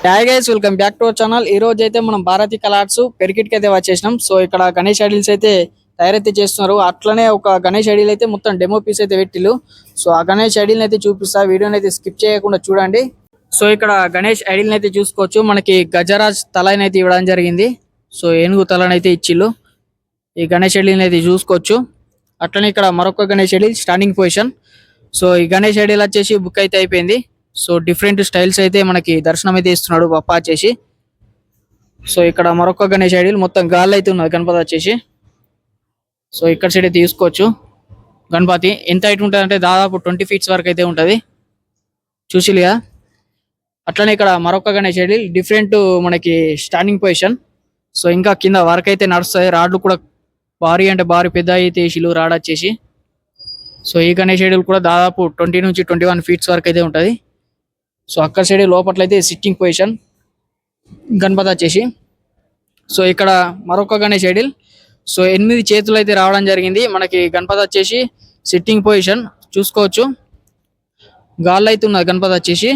Hi guys, welcome back to our channel. ఈ రోజు అయితే మనం భారతి కలర్స్ పెరికిట్ కి అయితే వచ్చేసినాం. సో ఇక్కడ గణేష్ ఐడిల్స్ అయితే తయారైతే చేస్తున్నారు. అట్లనే ఒక గణేష్ ఐడిల్ అయితే మొత్తం డెమో పీస్ అయితే పెట్టిల్లు. సో ఆ గణేష్ ఐడిల్ అయితే చూపిస్తా, వీడియోని అయితే స్కిప్ చేయకుండా చూడండి. సో ఇక్కడ గణేష్ ఐడిల్ అయితే చూసుకోవచ్చు. మనకి గజరాజ్ తలని అయితే ఇవ్వడం జరిగింది. సో ఏనుగు తలని అయితే ఇచ్చిల్లు. ఈ గణేష్ ఐడిల్ అయితే చూసుకోవచ్చు. అట్లనే ఇక్కడ మరొక Ganesh idol standing position. So ఈ గణేష్ ఐడిల్ వచ్చేసి బుక్ అయితే అయిపోయింది. సో డిఫరెంట్ స్టైల్స్ అయితే మనకి దర్శనం అయితే ఇస్తున్నాడు బప్పా వచ్చేసి. సో ఇక్కడ మరొక గణేష్ ఐడిల్ మొత్తం గాలి అయితే ఉన్నది గణపతి వచ్చేసి. సో ఇక్కడ సైడ్ అయితే తీసుకోవచ్చు. గణపతి ఎంత హైట్ ఉంటుంది అంటే దాదాపు 20 feet వరకు అయితే ఉంటుంది, చూసిలిగా. అట్లనే ఇక్కడ మరొక గణేష్ ఐడిల్ డిఫరెంట్ మనకి స్టాండింగ్ పొజిషన్. సో ఇంకా కింద వర్క్ అయితే నడుస్తాయి. రాడ్లు కూడా భారీ అంటే భారీ పెద్ద అయితే వేసిలు రాడ్ వచ్చేసి. సో ఈ గణేష్ ఐడిల్ కూడా దాదాపు 20 నుంచి 21 feet వరకు అయితే ఉంటుంది. సో అక్కడ సైడ్ లోపల అయితే సిట్టింగ్ పొజిషన్ గణపతి వచ్చేసి. సో ఇక్కడ మరొక గణేష్ ఐడిల్. సో 8 చేతులు అయితే రావడం జరిగింది మనకి. గణపతి వచ్చేసి సిట్టింగ్ పొజిషన్ చూసుకోవచ్చు. గాల్లో అయితే ఉన్నది గణపతి వచ్చేసి.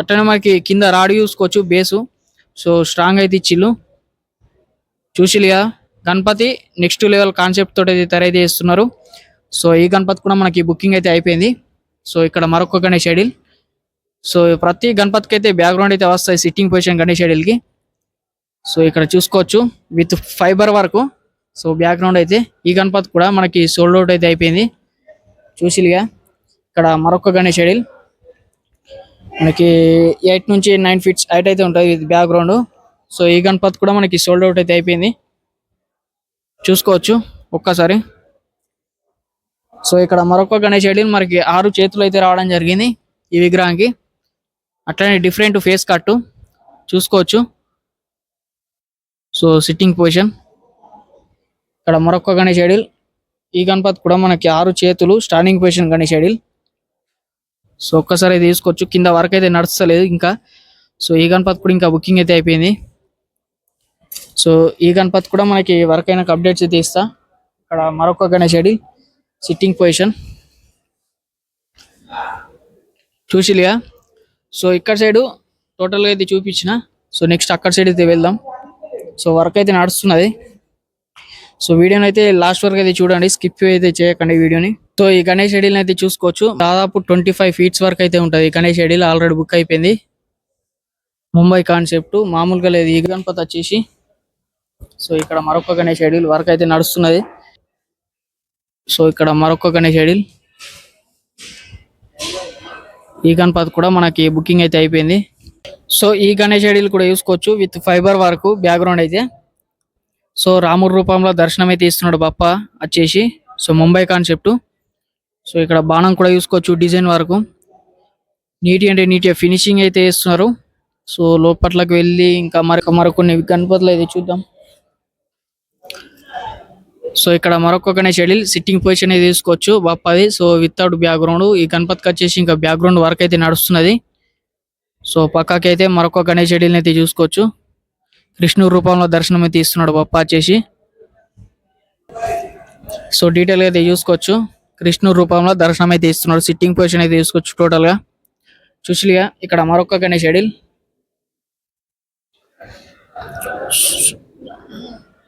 అట్లనే మనకి కింద రాడ్ చూసుకోవచ్చు బేసు. సో స్ట్రాంగ్ అయితే ఇచ్చిల్లు, చూసిలిగా. గణపతి నెక్స్ట్ లెవెల్ కాన్సెప్ట్ తోటి అయితే తయారైతే చేస్తున్నారు. సో ఈ గణపతి కూడా మనకి బుకింగ్ అయితే అయిపోయింది. సో ఇక్కడ మరొక గణేష్ ఐడిల్. సో ప్రతి గణపతికి అయితే బ్యాక్గ్రౌండ్ అయితే వస్తాయి సిట్టింగ్ పొజిషన్ గణేష్ ఐడిల్ కి. సో ఇక్కడ చూసుకోవచ్చు విత్ ఫైబర్ వరకు. సో బ్యాక్గ్రౌండ్ అయితే ఈ గణపతి కూడా మనకి సోల్డ్ అవుట్ అయితే అయిపోయింది, చూసిలిగా. ఇక్కడ మరొక గణేష్ ఐడిల్ మనకి 8 నుంచి 9 feet హైట్ అయితే ఉంటుంది విత్ బ్యాక్గ్రౌండ్. సో ఈ గణపతి కూడా మనకి సోల్డ్ అవుట్ అయితే అయిపోయింది, చూసుకోవచ్చు ఒక్కసారి. సో ఇక్కడ మరొక గణేష్ ఐడిల్ మనకి 6 చేతులు అయితే రావడం జరిగింది ఈ విగ్రహానికి. అట్లనే డిఫరెంట్ ఫేస్ కట్ చూసుకోవచ్చు. So sitting position. ఇక్కడ మరొక గణేష్ ఐడిల్. ఈ గణపతి కూడా మనకి 6 చేతులు standing position Ganesh idol. So ఒక్కసారి తీసుకోవచ్చు. కింద వరకు అయితే నడుస్తలేదు ఇంకా. సో ఈ గణపతి కూడా ఇంకా బుకింగ్ అయితే అయిపోయింది. సో ఈ గణపతి కూడా మనకి వర్క్ అయిన అప్డేట్స్ అయితే ఇస్తా. ఇక్కడ మరొక గణేష్ ఐడిల్ సిట్టింగ్ పొజిషన్ చూసిలిగా. సో ఇక్కడ సైడ్ టోటల్గా అయితే చూపించిన. సో నెక్స్ట్ అక్కడ సైడ్ అయితే వెళ్దాం. సో వర్క్ అయితే నడుస్తున్నది. సో వీడియోని అయితే లాస్ట్ వరకు అయితే చూడండి, స్కిప్ అయితే చేయకండి వీడియోని. సో ఈ గణేష్ ఐడిల్ అయితే చూసుకోవచ్చు. దాదాపు 25 feet వరకు అయితే ఉంటుంది. ఈ గణేష్ ఐడిల్ ఆల్రెడీ బుక్ అయిపోయింది. ముంబై కాన్సెప్ట్ మామూలుగా లేదు ఈ గణపతి వచ్చేసి. సో ఇక్కడ మరొక గణేష్ ఐడిల్ వర్క్ అయితే నడుస్తున్నది. సో ఇక్కడ మరొక గణేష్ ఐడిల్. ఈ గణపతి కూడా మనకి బుకింగ్ అయితే అయిపోయింది. సో ఈ గణేష్ ఐడిల్ కూడా చూసుకోవచ్చు విత్ ఫైబర్ వరకు బ్యాక్గ్రౌండ్ అయితే. సో రాముడి రూపంలో దర్శనం అయితే ఇస్తున్నాడు బప్ప వచ్చేసి. So Mumbai concept. సో ఇక్కడ బాణం కూడా చూసుకోవచ్చు డిజైన్ వరకు. నీట్ అంటే నీట్ ఫినిషింగ్ అయితే ఇస్తున్నారు. సో లోపట్లోకి వెళ్ళి ఇంకా మరికొన్ని గణపతులు అయితే చూద్దాం. సో ఇక్కడ మరొక గణేష్ ఐడిల్ సిట్టింగ్ పొజిషన్ అయితే తీసుకోవచ్చు బప్పది. So without background. ఈ గణపతికి వచ్చేసి ఇంకా బ్యాక్గ్రౌండ్ వర్క్ అయితే నడుస్తున్నది. సో పక్కకి అయితే మరొక గణేష్ ఐడిల్ అయితే చూసుకోవచ్చు. కృష్ణుడి రూపంలో దర్శనం అయితే ఇస్తున్నాడు బప్ప వచ్చేసి. సో డీటెయిల్ అయితే చూసుకోవచ్చు. కృష్ణుడి రూపంలో దర్శనం అయితే ఇస్తున్నాడు. సిట్టింగ్ పొజిషన్ అయితే చూసుకోవచ్చు టోటల్ గా, చూసిలిగా. ఇక్కడ మరొక గణేష్ ఐడిల్.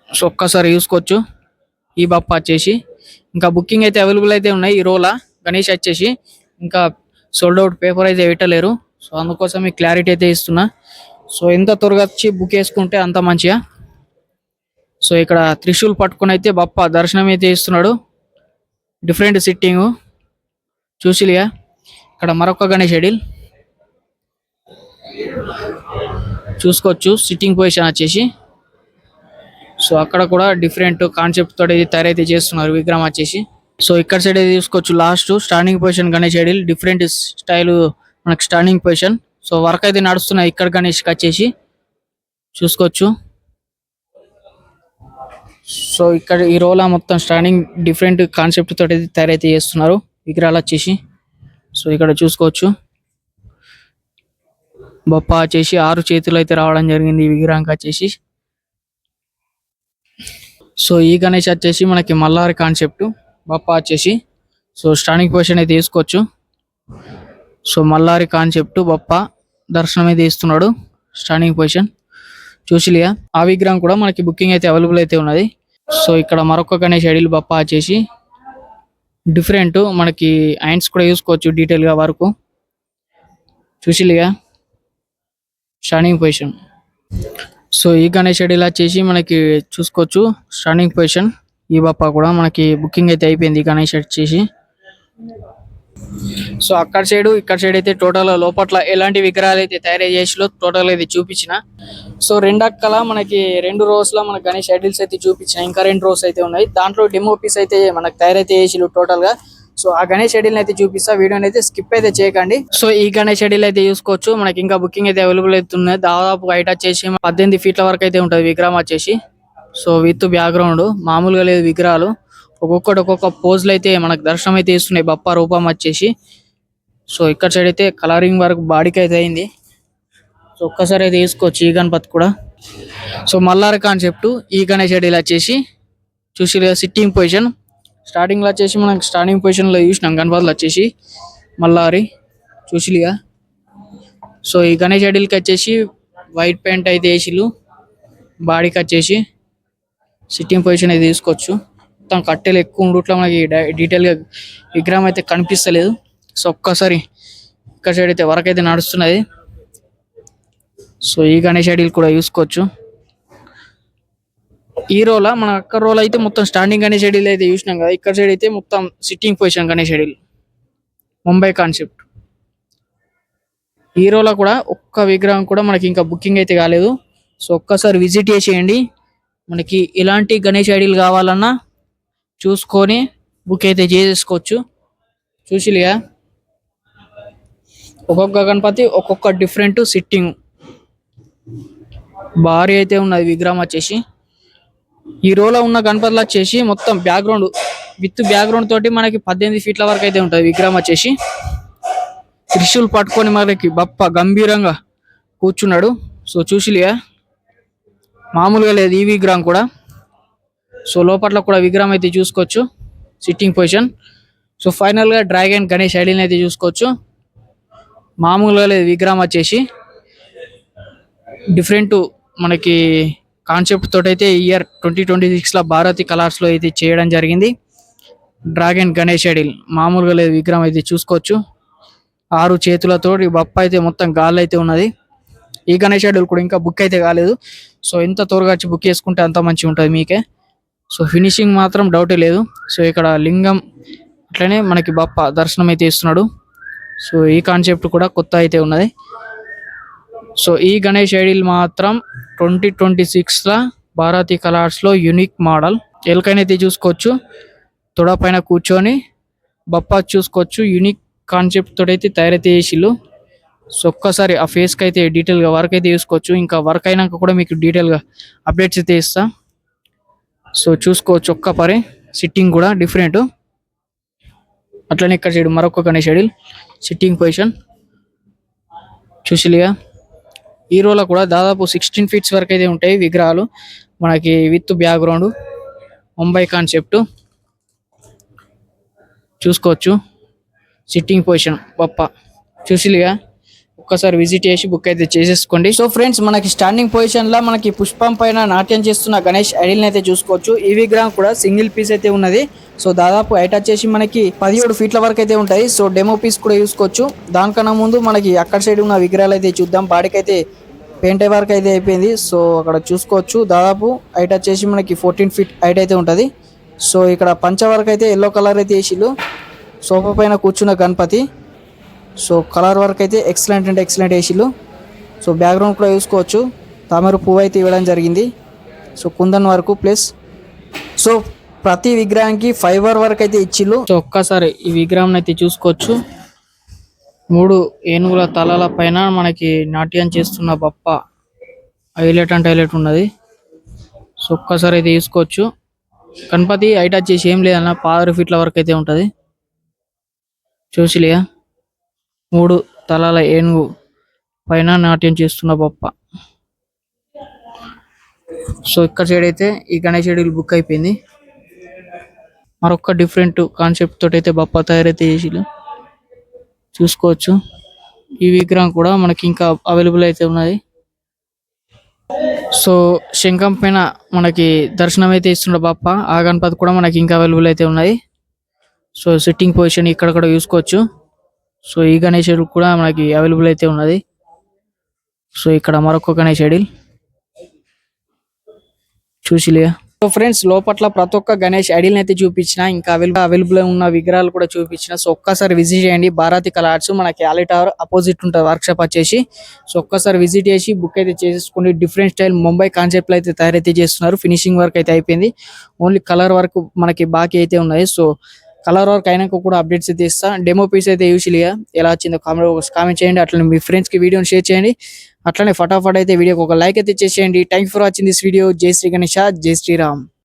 సో ఒక్కసారి చూసుకోవచ్చు ఈ బప్ప వచ్చేసి. ఇంకా బుకింగ్ అయితే అవైలబుల్ అయితే ఉన్నాయి ఈ రోలా గణేష్ వచ్చేసి. ఇంకా సోల్డ్ అవుట్ పేపర్ అయితే పెట్టలేరు. సో అందుకోసం మీకు క్లారిటీ అయితే ఇస్తున్నా. సో ఎంత త్వరగా వచ్చి బుక్ చేసుకుంటే అంత మంచిగా. సో ఇక్కడ త్రిశూల్ పట్టుకుని అయితే బప్ప దర్శనం అయితే ఇస్తున్నాడు. డిఫరెంట్ సిట్టింగ్ చూసిలిగా. ఇక్కడ మరొక గణేష్ ఐడిల్ చూసుకోవచ్చు సిట్టింగ్ పొజిషన్ వచ్చేసి. సో అక్కడ కూడా డిఫరెంట్ కాన్సెప్ట్ తోటి తయారైతే చేస్తున్నారు విగ్రహం వచ్చేసి. సో ఇక్కడ సైడ్ అయితే చూసుకోవచ్చు last standing position Ganesh idol. Different style మనకి స్టాండింగ్ పొజిషన్. సో వర్క్ అయితే నడుస్తున్నాయి ఇక్కడ గణేష్ వచ్చేసి, చూసుకోవచ్చు. సో ఇక్కడ ఈ రోలా మొత్తం స్టాండింగ్ డిఫరెంట్ కాన్సెప్ట్ తోటి తయారైతే చేస్తున్నారు విగ్రహాలు వచ్చేసి. సో ఇక్కడ చూసుకోవచ్చు బొప్ప వచ్చేసి 6 చేతులు అయితే రావడం జరిగింది ఈ విగ్రహానికి వచ్చేసి. సో ఈ గణేష్ వచ్చేసి మనకి మల్లారి కాన్సెప్ట్ బప్ప వచ్చేసి. సో స్టాండింగ్ పొజిషన్ అయితే తీసుకోవచ్చు. సో మల్లారి కాన్సెప్ట్ బప్ప దర్శనం అయితే ఇస్తున్నాడు. స్టాండింగ్ పొజిషన్ చూసిలియా. ఆ విగ్రహం కూడా మనకి బుకింగ్ అయితే అవైలబుల్ అయితే ఉన్నది. సో ఇక్కడ మరొక గణేష్ ఐడిల్ బప్ప వచ్చేసి డిఫరెంట్, మనకి హ్యాండ్స్ కూడా చూసుకోవచ్చు డీటెయిల్ గా వరకు చూసిలియా. Standing position. సో ఈ గణేష్ ఐడిల్ వచ్చేసి మనకి చూసుకోవచ్చు స్టాండింగ్ పొజిషన్. ఈ బప్ప కూడా మనకి బుకింగ్ అయితే అయిపోయింది ఈ గణేష్ వచ్చేసి. సో అక్కడ సైడ్ ఇక్కడ సైడ్ అయితే టోటల్ లోపట్ల ఎలాంటి విగ్రహాలు అయితే తయారు చేసిలో టోటల్ అయితే చూపించిన. సో రెండక్కల మనకి 2 rows లో మన గణేష్ ఐడిల్స్ అయితే చూపించిన, ఇంకా 2 rows అయితే ఉన్నాయి. దాంట్లో డెమో పీస్ అయితే మనకు తయారైతే చేసిలు టోటల్ గా. సో ఆ గణేష్ ఐడిల్ అయితే చూపిస్తా, వీడియోని అయితే స్కిప్ అయితే చేయకండి. సో ఈ గణేష్ ఐడిల్ అయితే చూసుకోవచ్చు మనకి ఇంకా బుకింగ్ అయితే అవైలబుల్ అవుతున్నాయి. దాదాపు హైట్ వచ్చేసి 18 feet వరకు అయితే ఉంటుంది విగ్రహం వచ్చేసి. సో విత్ బ్యాక్గ్రౌండ్ మామూలుగా లేదు విగ్రహాలు, ఒక్కొక్కటి ఒక్కొక్క పోజ్లు అయితే మనకు దర్శనం అయితే ఇస్తున్నాయి బప్ప రూపం వచ్చేసి. సో ఇక్కడ సైడ్ అయితే కలరింగ్ వరకు బాడీకి అయితే అయింది. సో ఒక్కసారి అయితే తీసుకోవచ్చు ఈ గణపతి కూడా. సో మల్లారి కాన్సెప్ట్ ఈ గణేష్ ఐడిల్ వచ్చేసి చూసి సిట్టింగ్ పొజిషన్. స్టార్టింగ్ లో వచ్చేసి మనం స్టార్టింగ్ పొజిషన్ లో చూసినాం గణపతులు వచ్చేసి మల్లారి చూసిలిగా. సో ఈ గణేష్ ఐడిల్ కి వచ్చేసి వైట్ పెయింట్ అయితే వేసిలు, బాడీకి వచ్చేసి సిట్టింగ్ పొజిషన్ అయితే తీసుకోవచ్చు. మొత్తం కట్టెలు ఎక్కువ ఉండట్లా మనకి డీటెయిల్ గా విగ్రహం అయితే కనిపిస్తలేదు. సో ఒక్కసారి ఇక్కడ సైడ్ అయితే వర్క్ అయితే నడుస్తున్నది. సో ఈ గణేష్ ఐడిల్ కూడా చూసుకోవచ్చు. ఈ రోల మన అక్క రోల్ అయితే మొత్తం స్టాండింగ్ గణేష్ ఐడిల్ అయితే చూసినాం కదా, ఇక్కడ సైడ్ అయితే మొత్తం sitting position Ganesh idol Mumbai concept. ఈ రోల కూడా ఒక్క విగ్రహం కూడా మనకి ఇంకా బుకింగ్ అయితే కాలేదు. సో ఒక్కసారి విజిట్ చేసేయండి. మనకి ఎలాంటి గణేష్ ఐడిల్ కావాలన్నా చూసుకొని బుక్ అయితే చేసేసుకోవచ్చు. చూసిలిగా ఒక్కొక్క గణపతి ఒక్కొక్క డిఫరెంట్ సిట్టింగ్ భారీ అయితే ఉన్నది విగ్రహం వచ్చేసి. ఈ రోలో ఉన్న గణపతులు వచ్చేసి మొత్తం బ్యాక్గ్రౌండ్ విత్ బ్యాక్గ్రౌండ్ తోటి మనకి 18 feet వరకు అయితే ఉంటుంది విగ్రహం వచ్చేసి. త్రిశూల్ పట్టుకొని మనకి బప్ప గంభీరంగా కూర్చున్నాడు. సో చూసిలిగా మామూలుగా లేదు ఈ విగ్రహం కూడా. సో లోపల కూడా విగ్రహం అయితే చూసుకోవచ్చు సిట్టింగ్ పొజిషన్. సో ఫైనల్ గా డ్రాగన్ గణేష్ ఐడిల్ అయితే చూసుకోవచ్చు. మామూలుగా లేదు విగ్రహం వచ్చేసి, డిఫరెంట్ మనకి కాన్సెప్ట్ తోటి అయితే ఇయర్ 2026 లో భారతి కలర్స్ లో అయితే చేయడం జరిగింది. డ్రాగన్ గణేష్ ఐడిల్ మామూలుగా లేదు విగ్రహం అయితే చూసుకోవచ్చు. 6 చేతులతో బప్ప అయితే మొత్తం గాలి అయితే ఉన్నది. ఈ గణేష్ ఐడిల్ కూడా ఇంకా బుక్ అయితే కాలేదు. సో ఎంత త్వరగా వచ్చి బుక్ చేసుకుంటే అంత మంచిగా ఉంటుంది మీకే. సో ఫినిషింగ్ మాత్రం డౌటే లేదు. సో ఇక్కడ లింగం అట్లనే మనకి బప్ప దర్శనం అయితే ఇస్తున్నాడు. సో ఈ కాన్సెప్ట్ కూడా కొత్త అయితే ఉన్నది. సో ఈ గణేష్ ఐడిల్ మాత్రం 2026 లా భారతి కలర్స్ లో యూనిక్ మోడల్. ఎలకైనైతే చూసుకోవచ్చు, తొడ పైన కూర్చొని బప్ప చూసుకోవచ్చు. యూనిక్ కాన్సెప్ట్ తోడైతే తయారైతే చేసిళ్ళు. సో ఒక్కసారి ఆ ఫేస్ కి అయితే డీటెయిల్ గా వర్క్ అయితే చూసుకోవచ్చు. ఇంకా వర్క్ అయినాక కూడా మీకు డీటెయిల్ గా అప్డేట్స్ అయితే ఇస్తా. సో చూసుకోవచ్చు ఒక్క పరి సిట్టింగ్ కూడా డిఫరెంట్. అట్లనే ఇక్కడ సైడ్ మరొక గణేష్ ఐడిల్ సిట్టింగ్ పొజిషన్ చూసిలిగా. ఈ రోలో కూడా దాదాపు 16 feet వరకు అయితే ఉంటాయి విగ్రహాలు మనకి విత్ బ్యాక్గ్రౌండ్ ముంబై కాన్సెప్ట్ చూసుకోవచ్చు. సిట్టింగ్ పొజిషన్ బప్ప చూసిలిగా. ఒక్కసారి విజిట్ చేసి బుక్ అయితే చేసేసుకోండి. సో ఫ్రెండ్స్ మనకి స్టాండింగ్ పొజిషన్ లో మనకి పుష్పం పైన నాట్యం చేస్తున్న గణేష్ ఐడిల్ అయితే చూసుకోవచ్చు. ఈ విగ్రహం కూడా సింగిల్ పీస్ అయితే ఉన్నది. సో దాదాపు హైట్ వచ్చేసి మనకి 17 feet వరకు అయితే ఉంటాయి. సో డెమో పీస్ కూడా చూసుకోవచ్చు. దానికన్నా ముందు మనకి అక్కడ సైడ్ ఉన్న విగ్రహాలు అయితే చూద్దాం. బాడీకి అయితే పెయింట్ వర్క్ అయితే అయిపోయింది. సో అక్కడ చూసుకోవచ్చు దాదాపు హైట్ వచ్చేసి మనకి 14 feet హైట్ అయితే ఉంటది. సో ఇక్కడ పంచ వర్క్ అయితే ఎల్లో కలర్ అయితే వేసిళ్ళు. సోఫా పైన కూర్చున్న గణపతి. సో కలర్ వర్క్ అయితే ఎక్సలెంట్ అంటే ఎక్సలెంట్ వేసిళ్ళు. సో బ్యాక్గ్రౌండ్ కూడా చూసుకోవచ్చు తామర పువ్వు అయితే ఇవ్వడం జరిగింది. సో కుందన్ వరకు ప్లస్ సో ప్రతి విగ్రహానికి ఫైబర్ వర్క్ అయితే ఇచ్చిళ్ళు. సో ఒక్కసారి ఈ విగ్రహం అయితే చూసుకోవచ్చు. 3 ఏనుగుల తలల పైన మనకి నాట్యం చేస్తున్న బప్ప హైలైట్ అంటే హైలైట్ ఉన్నది. సో ఒక్కసారి అయితే చూసుకోవచ్చు. గణపతి హైట్ వచ్చేసి ఏం లేదన్న 16 feet వరకు అయితే ఉంటది. చూసిలియా 3 తలల ఏనుగు పైన నాట్యం చేస్తున్న బప్ప. సో ఇక్కడ సైడ్ అయితే ఈ గణేష్ ఐడిల్ బుక్ అయిపోయింది. మరొక డిఫరెంట్ కాన్సెప్ట్ తోటి అయితే బప్ప తయారైతే చేసిళ్ళు చూసుకోవచ్చు. ఈ విగ్రహం కూడా మనకి ఇంకా అవైలబుల్ అయితే ఉన్నది. సో శంఖం పైన మనకి దర్శనం అయితే ఇస్తుండ బాప్ప. ఆ గణపతి కూడా మనకి ఇంకా అవైలబుల్ అయితే ఉన్నాయి. సో సిట్టింగ్ పొజిషన్ ఇక్కడ కూడా చూసుకోవచ్చు. సో ఈ గణేశుడు కూడా మనకి అవైలబుల్ అయితే ఉన్నది. సో ఇక్కడ మరొక గణేష్ ఐడిల్ చూసిలే. సో ఫ్రెండ్స్ లోపట్ల ప్రతి ఒక్క గణేష్ ఐడిల్ అయితే చూపించిన, ఇంకా అవైలబుల్ ఉన్న విగ్రహాలు కూడా చూపించిన. సో ఒక్కసారి విజిట్ చేయండి భారతి కళా ఆర్ట్స్, మనకి ఆలి టవర్ అపోజిట్ ఉంటుంది వర్క్ షాప్ వచ్చేసి. సో ఒక్కసారి విజిట్ చేసి బుక్ అయితే చేసేసుకోండి. డిఫరెంట్ స్టైల్ ముంబై కాన్సెప్ట్ లో అయితే తయారైతే చేస్తున్నారు. ఫినిషింగ్ వర్క్ అయితే అయిపోయింది, ఓన్లీ కలర్ వర్క్ మనకి బాకీ అయితే ఉన్నాయి. సో కలర్ వర్క్ అయినాక కూడా అప్డేట్స్ అయితే ఇస్తా. డెమో పీస్ అయితే యూజువల్గా ఎలా వచ్చిందో కామెంట్ చేయండి. అట్లనే మీ ఫ్రెండ్స్ కి వీడియోని షేర్ చేయండి. అట్లనే ఫటాఫట్ అయితే వీడియోకి ఒక లైక్ అయితే చేసేయండి. Thank for watching this video. జై శ్రీ గణేష, జై శ్రీరామ్.